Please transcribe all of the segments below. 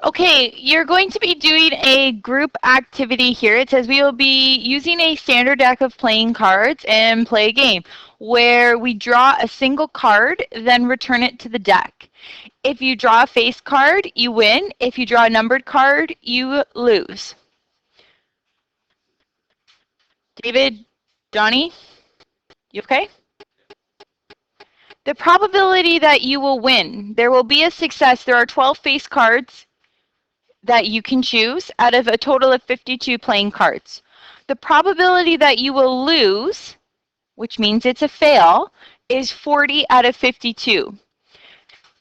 Okay, you're going to be doing a group activity here. It says we will be using a standard deck of playing cards and play a game where we draw a single card, then return it to the deck. If you draw a face card, you win. If you draw a numbered card, you lose. David, Johnny, you okay? The probability that you will win, there will be a success. There are 12 face cards that you can choose out of a total of 52 playing cards. The probability that you will lose, which means it's a fail, is 40 out of 52.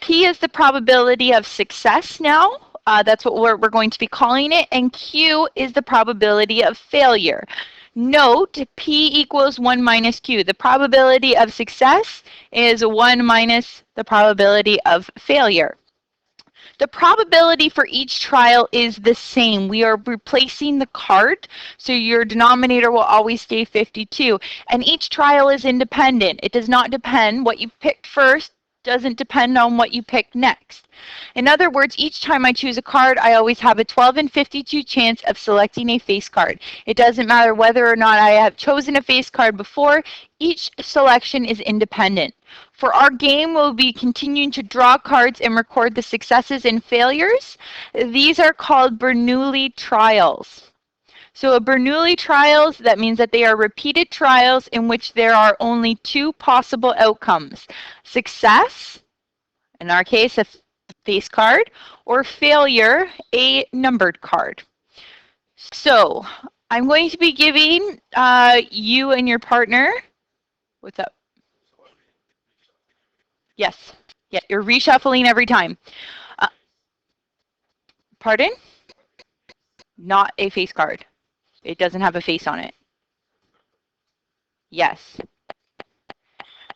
P is the probability of success now. That's what we're going to be calling it. And Q is the probability of failure. Note, P equals 1 minus Q. The probability of success is 1 minus the probability of failure. The probability for each trial is the same. We are replacing the card, so your denominator will always stay 52. And each trial is independent. It does not depend. What you picked first doesn't depend on what you pick next. In other words, each time I choose a card, I always have a 12 in 52 chance of selecting a face card. It doesn't matter whether or not I have chosen a face card before. Each selection is independent. For our game, we'll be continuing to draw cards and record the successes and failures. These are called Bernoulli trials. So a Bernoulli trials, that means that they are repeated trials in which there are only two possible outcomes. Success, in our case, a face card, or failure, a numbered card. So I'm going to be giving you and your partner, what's up? Yes, yeah, you're reshuffling every time. Pardon? Not a face card. It doesn't have a face on it. Yes.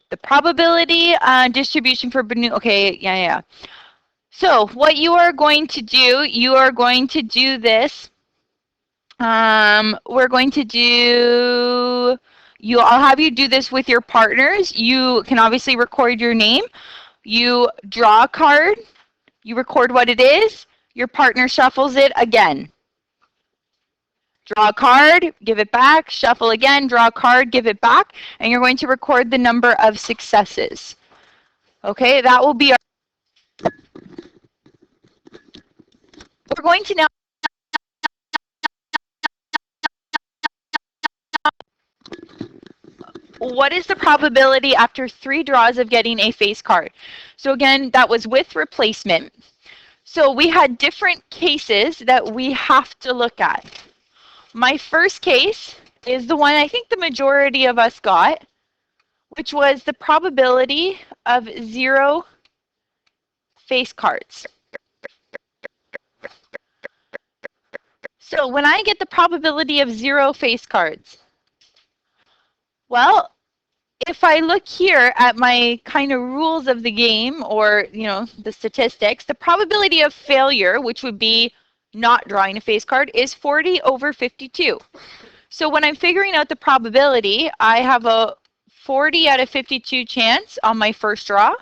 The probability distribution for Bernoulli. Okay, yeah. So what you are going to do, I'll have you do this with your partners. You can obviously record your name. You draw a card. You record what it is. Your partner shuffles it again. Draw a card, give it back, shuffle again, draw a card, give it back, and you're going to record the number of successes. Okay, that will be our... We're going to now... What is the probability after 3 draws of getting a face card? So again, that was with replacement. So we had different cases that we have to look at. My first case is the one I think the majority of us got, which was the probability of 0 face cards. So when I get the probability of 0 face cards, well, if I look here at my kind of rules of the game, or the statistics, the probability of failure, which would be not drawing a face card, is 40 over 52. So when I'm figuring out the probability, I have a 40 out of 52 chance on my first draw,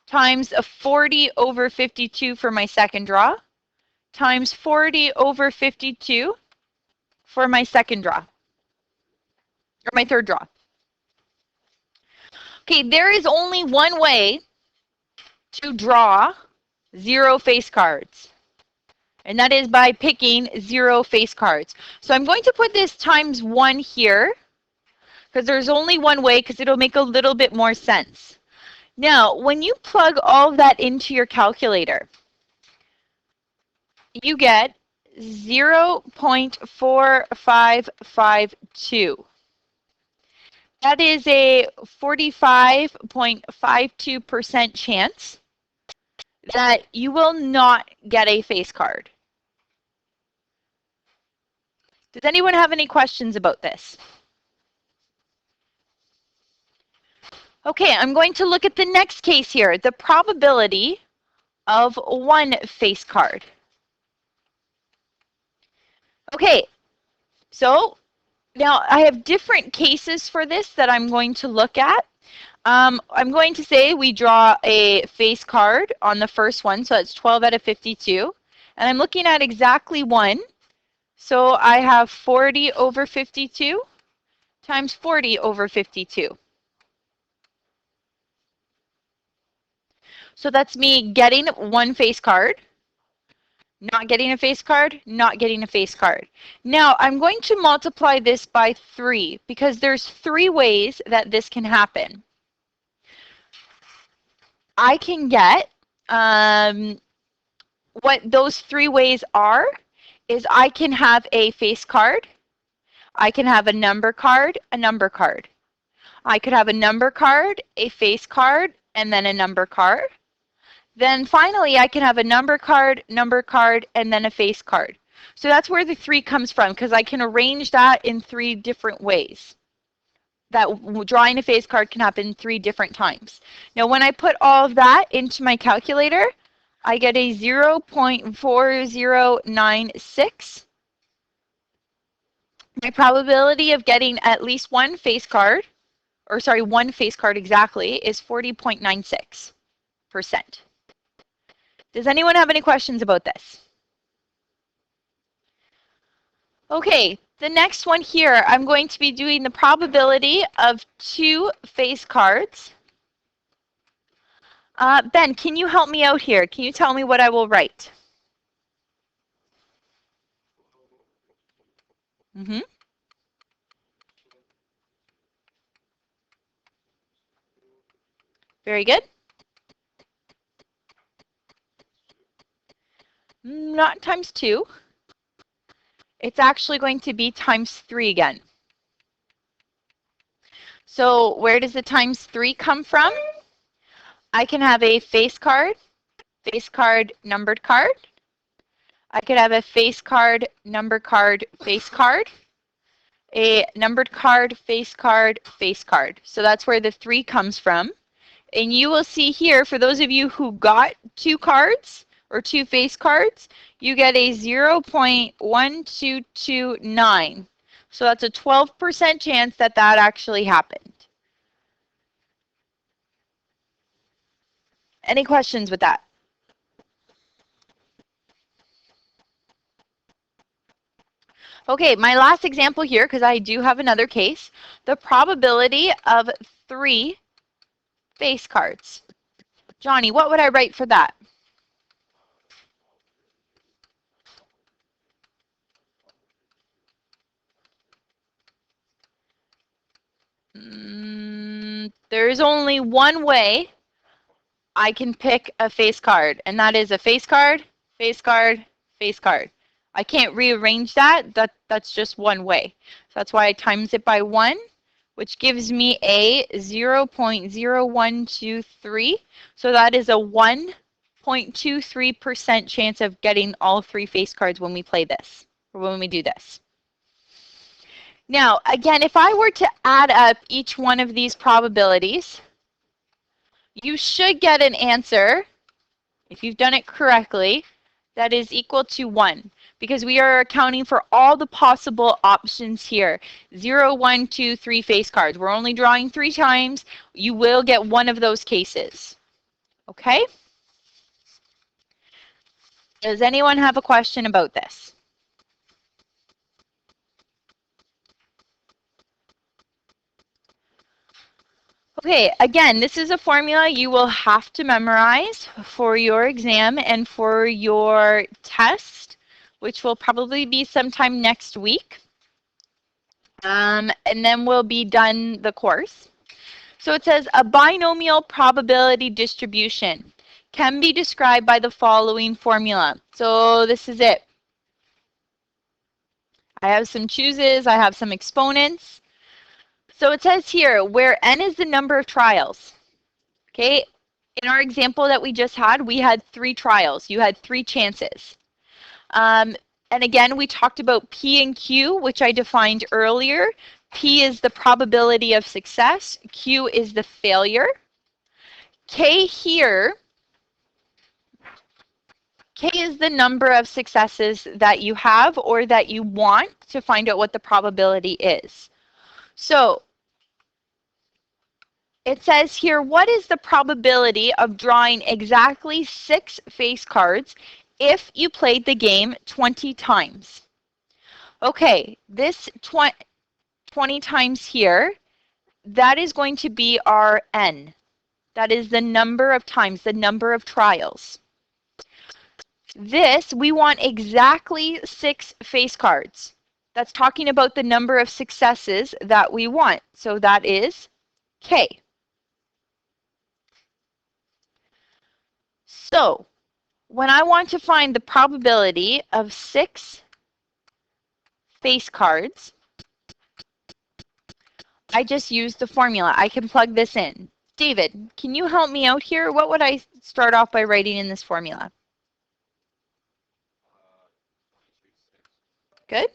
times a 40 over 52 for my second draw, times 40 over 52 for my second draw, or my third draw. Okay, there is only one way to draw 0 face cards, and that is by picking 0 face cards. So I'm going to put this times 1 here, because there's only one way, because it'll make a little bit more sense. Now, when you plug all of that into your calculator, you get 0.4552. That is a 45.52% chance that you will not get a face card. Does anyone have any questions about this? Okay, I'm going to look at the next case here, the probability of 1 face card. Okay, so now I have different cases for this that I'm going to look at. I'm going to say we draw a face card on the first one, so it's 12 out of 52. And I'm looking at exactly 1. So I have 40 over 52 times 40 over 52. So that's me getting 1 face card, not getting a face card, not getting a face card. Now I'm going to multiply this by 3 because there's 3 ways that this can happen. I can get, what those 3 ways are is I can have a face card, I can have a number card, a number card. I could have a number card, a face card, and then a number card. Then finally, I can have a number card, and then a face card. So that's where the 3 comes from, because I can arrange that in 3 different ways. That drawing a face card can happen 3 different times. Now, when I put all of that into my calculator, I get a 0.4096. My probability of getting at least 1 face card, or sorry, 1 face card exactly, is 40.96%. Does anyone have any questions about this? Okay, the next one here, I'm going to be doing the probability of 2 face cards. Ben, can you help me out here? Can you tell me what I will write? Very good. Not times 2. It's actually going to be times 3 again. So where does the times 3 come from? I can have a face card, numbered card. I could have a face card, number card, face card. A numbered card, face card, face card. So that's where the 3 comes from. And you will see here, for those of you who got 2 cards or 2 face cards, you get a 0.1229. So that's a 12% chance that that actually happened. Any questions with that? Okay, my last example here, because I do have another case, the probability of 3 face cards. Johnny, what would I write for that? There's only one way I can pick a face card, and that is a face card, face card, face card. I can't rearrange that. That's just one way. So that's why I times it by 1, which gives me a 0.0123. So that is a 1.23% chance of getting all 3 face cards when we play this, or when we do this. Now, again, if I were to add up each one of these probabilities, you should get an answer, if you've done it correctly, that is equal to 1, because we are accounting for all the possible options here. 0, 1, 2, 3 face cards. We're only drawing 3 times. You will get one of those cases. Okay? Does anyone have a question about this? Okay, again, this is a formula you will have to memorize for your exam and for your test, which will probably be sometime next week. And then we'll be done the course. So it says a binomial probability distribution can be described by the following formula. So this is it. I have some chooses, I have some exponents. So it says here, where n is the number of trials. Okay, in our example that we just had, we had 3 trials. You had 3 chances. And again, we talked about P and Q, which I defined earlier. P is the probability of success. Q is the failure. K here, K is the number of successes that you have or that you want to find out what the probability is. So it says here, what is the probability of drawing exactly 6 face cards if you played the game 20 times. Okay, this 20 times here, that is going to be our N. That is the number of times, the number of trials. This, we want exactly 6 face cards. That's talking about the number of successes that we want. So that is K. So when I want to find the probability of 6 face cards, I just use the formula. I can plug this in. David, can you help me out here? What would I start off by writing in this formula? Good.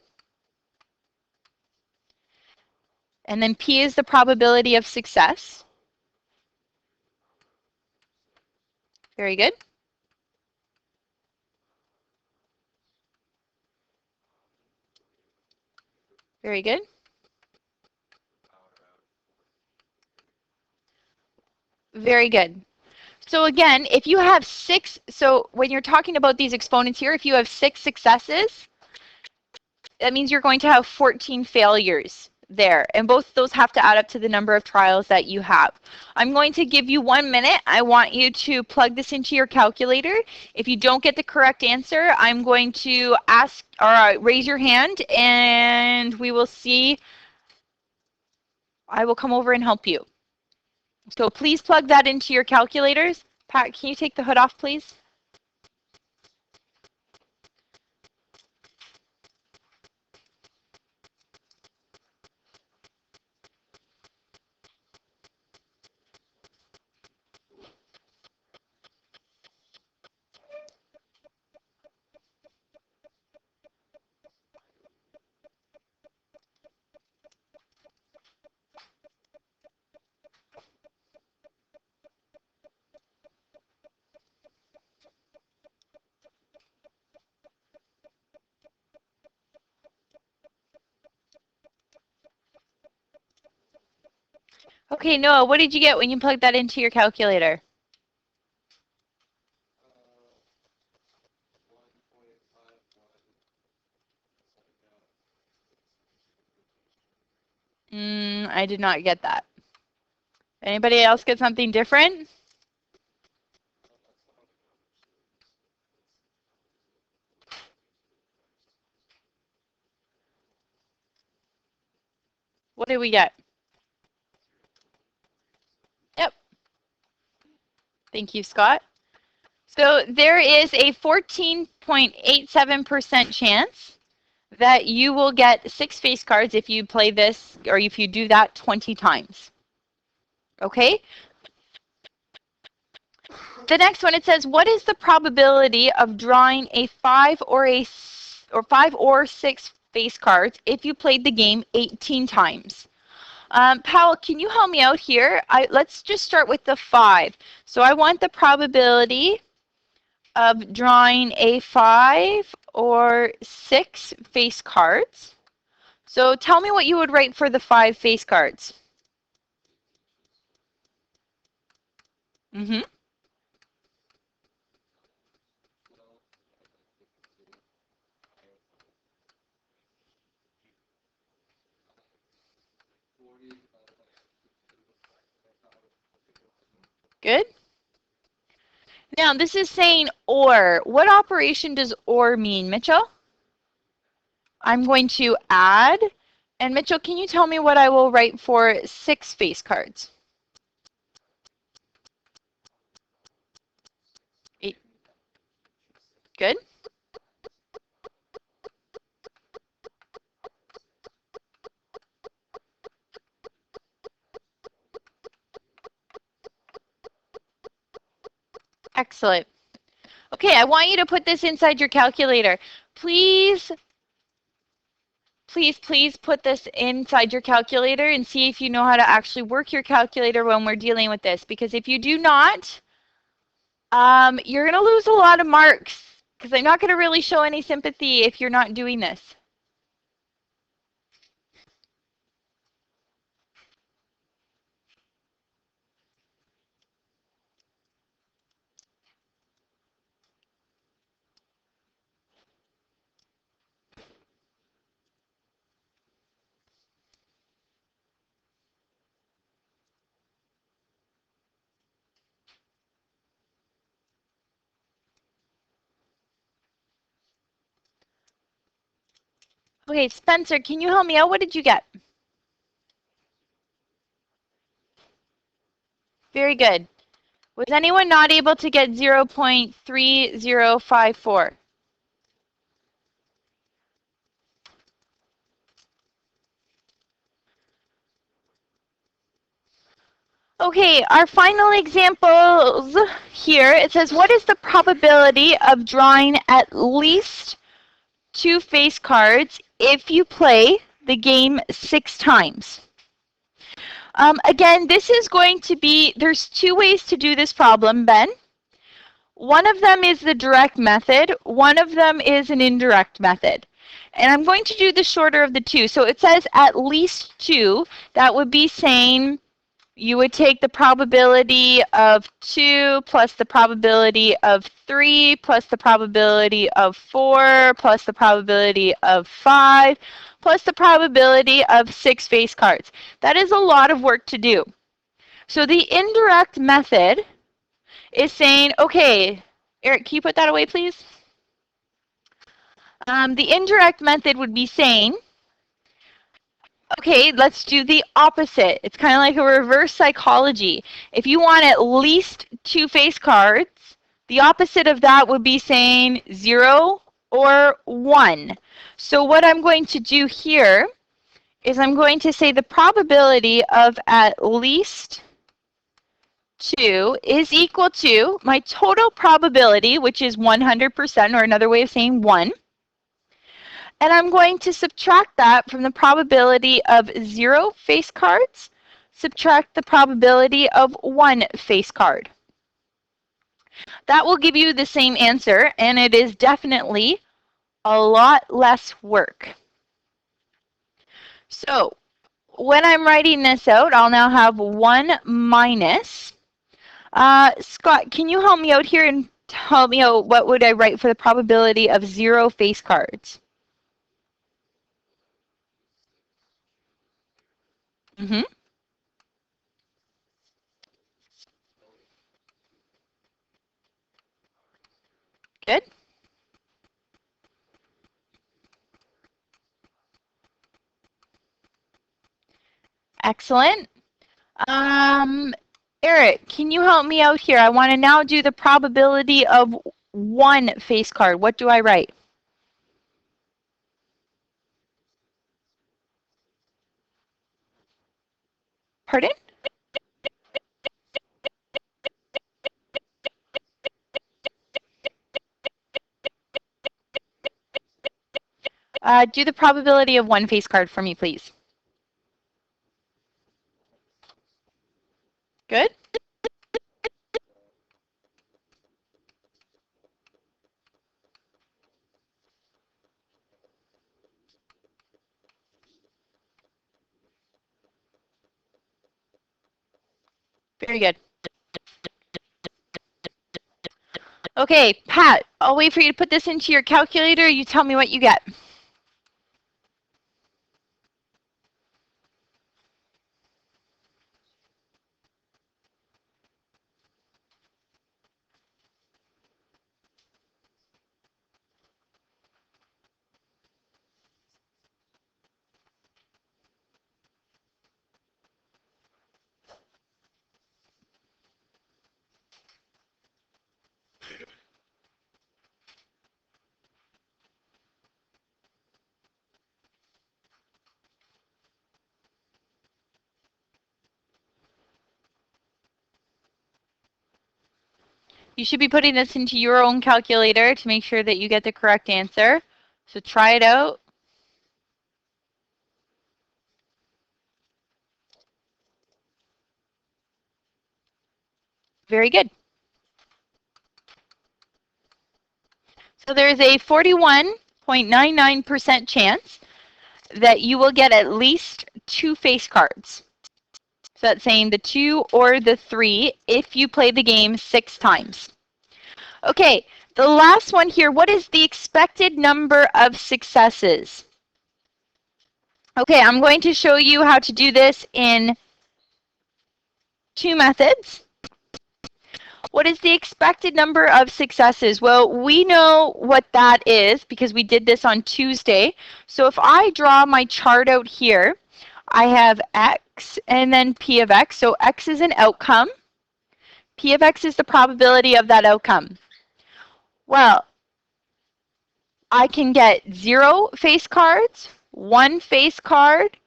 And then P is the probability of success. Very good. Very good. Very good. So again, if you have 6, so when you're talking about these exponents here, if you have 6 successes, that means you're going to have 14 failures there. And both of those have to add up to the number of trials that you have. I'm going to give you 1 minute. I want you to plug this into your calculator. If you don't get the correct answer, I'm going to ask or raise your hand and we will see. I will come over and help you. So please plug that into your calculators. Pat, can you take the hood off, please? Okay, Noah, what did you get when you plugged that into your calculator? I did not get that. Anybody else get something different? What did we get? Yep. Thank you, Scott. So there is a 14.87% chance that you will get 6 face cards if you play this or if you do that 20 times. Okay? The next one, it says, what is the probability of drawing a 5 or 6 face cards if you played the game 18 times? Powell, can you help me out here? Let's just start with the 5. So I want the probability of drawing a 5 or 6 face cards. So tell me what you would write for the 5 face cards. Mm-hmm. Good. Now this is saying or. What operation does or mean, Mitchell? I'm going to add. And Mitchell, can you tell me what I will write for 6 face cards? 8. Good. Excellent. Okay, I want you to put this inside your calculator. Please, please, please put this inside your calculator and see if you know how to actually work your calculator when we're dealing with this. Because if you do not, you're going to lose a lot of marks because I'm not going to really show any sympathy if you're not doing this. Okay, Spencer, can you help me out? What did you get? Very good. Was anyone not able to get 0.3054? Okay, our final examples here, it says, what is the probability of drawing at least 2 face cards if you play the game 6 times? Again, this is going to be, there's 2 ways to do this problem, Ben. One of them is the direct method. One of them is an indirect method. And I'm going to do the shorter of the 2. So it says at least 2. That would be saying you would take the probability of 2 plus the probability of 3 plus the probability of 4 plus the probability of 5 plus the probability of 6 face cards. That is a lot of work to do. So the indirect method is saying, okay, Eric, can you put that away, please? The indirect method would be saying, okay, let's do the opposite. It's kind of like a reverse psychology. If you want at least 2 face cards, the opposite of that would be saying 0 or 1. So what I'm going to do here is I'm going to say the probability of at least 2 is equal to my total probability, which is 100%, or another way of saying 1. And I'm going to subtract that from the probability of 0 face cards, subtract the probability of 1 face card. That will give you the same answer, and it is definitely a lot less work. So when I'm writing this out, I'll now have 1 minus. Scott, can you help me out here and tell me what would I write for the probability of 0 face cards? Mm-hmm. Good. Excellent. Eric, can you help me out here? I want to now do the probability of 1 face card. What do I write? Pardon? Do the probability of 1 face card for me, please. Good. Very good. Okay, Pat, I'll wait for you to put this into your calculator. You tell me what you get. You should be putting this into your own calculator to make sure that you get the correct answer. So try it out. Very good. So there is a 41.99% chance that you will get at least 2 face cards. So that's saying the 2 or the 3 if you play the game 6 times. Okay, the last one here, what is the expected number of successes? Okay, I'm going to show you how to do this in 2 methods. What is the expected number of successes? Well, we know what that is because we did this on Tuesday. So if I draw my chart out here, I have X and then P of X. So X is an outcome. P of X is the probability of that outcome. Well, I can get 0 face cards, 1 face card,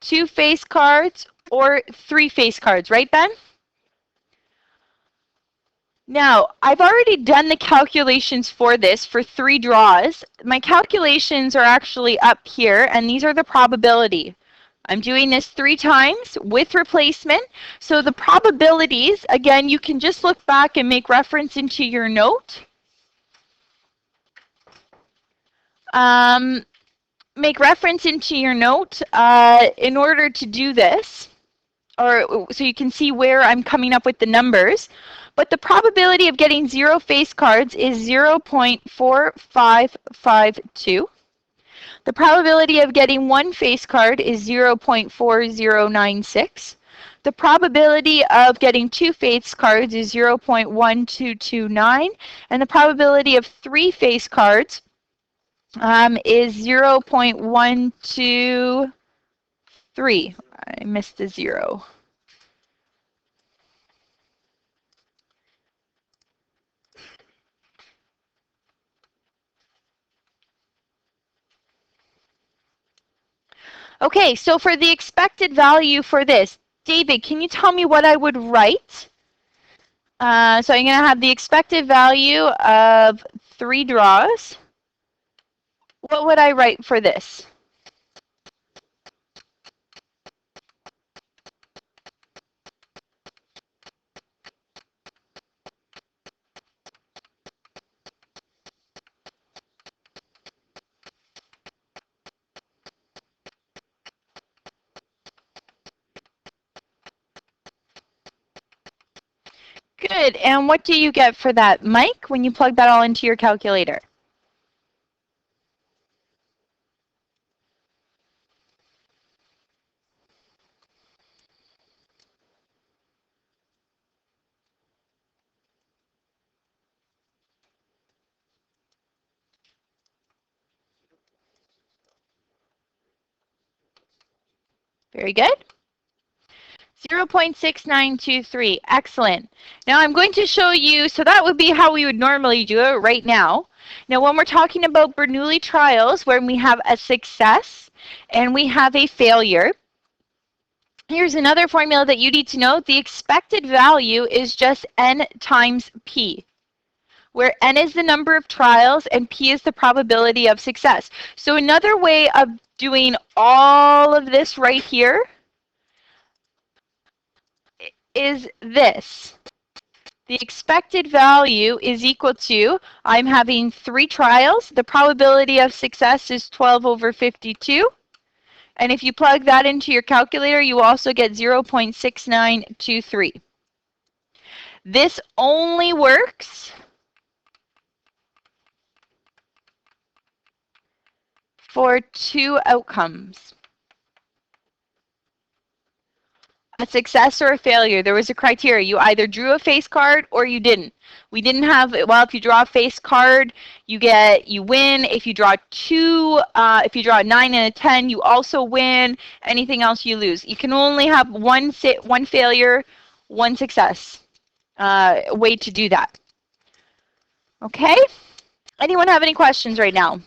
2 face cards, or 3 face cards, right, Ben? Now, I've already done the calculations for this for 3 draws. My calculations are actually up here, and these are the probability. I'm doing this 3 times with replacement. So the probabilities, again, you can just look back and make reference into your note. Make reference into your note in order to do this, or so you can see where I'm coming up with the numbers. But the probability of getting 0 face cards is 0.4552. The probability of getting 1 face card is 0.4096. The probability of getting 2 face cards is 0.1229. And the probability of 3 face cards is 0.123. I missed a 0. Okay, so for the expected value for this, David, can you tell me what I would write? So I'm going to have the expected value of 3 draws. What would I write for this? Good. And what do you get for that, Mike, when you plug that all into your calculator? Very good. 0.6923. Excellent. Now I'm going to show you, so that would be how we would normally do it right now. Now when we're talking about Bernoulli trials, where we have a success and we have a failure, here's another formula that you need to know. The expected value is just n times p, where n is the number of trials and p is the probability of success. So another way of doing all of this right here is this. The expected value is equal to, I'm having 3 trials. The probability of success is 12 over 52. And if you plug that into your calculator, you also get 0.6923. This only works for 2 outcomes. A success or a failure. There was a criteria. You either drew a face card or you didn't. We didn't have, well, if you draw a face card, you win. If you draw 2, if you draw a 9 and a 10, you also win. Anything else, you lose. You can only have one failure, 1 success. Way to do that. Okay? Anyone have any questions right now?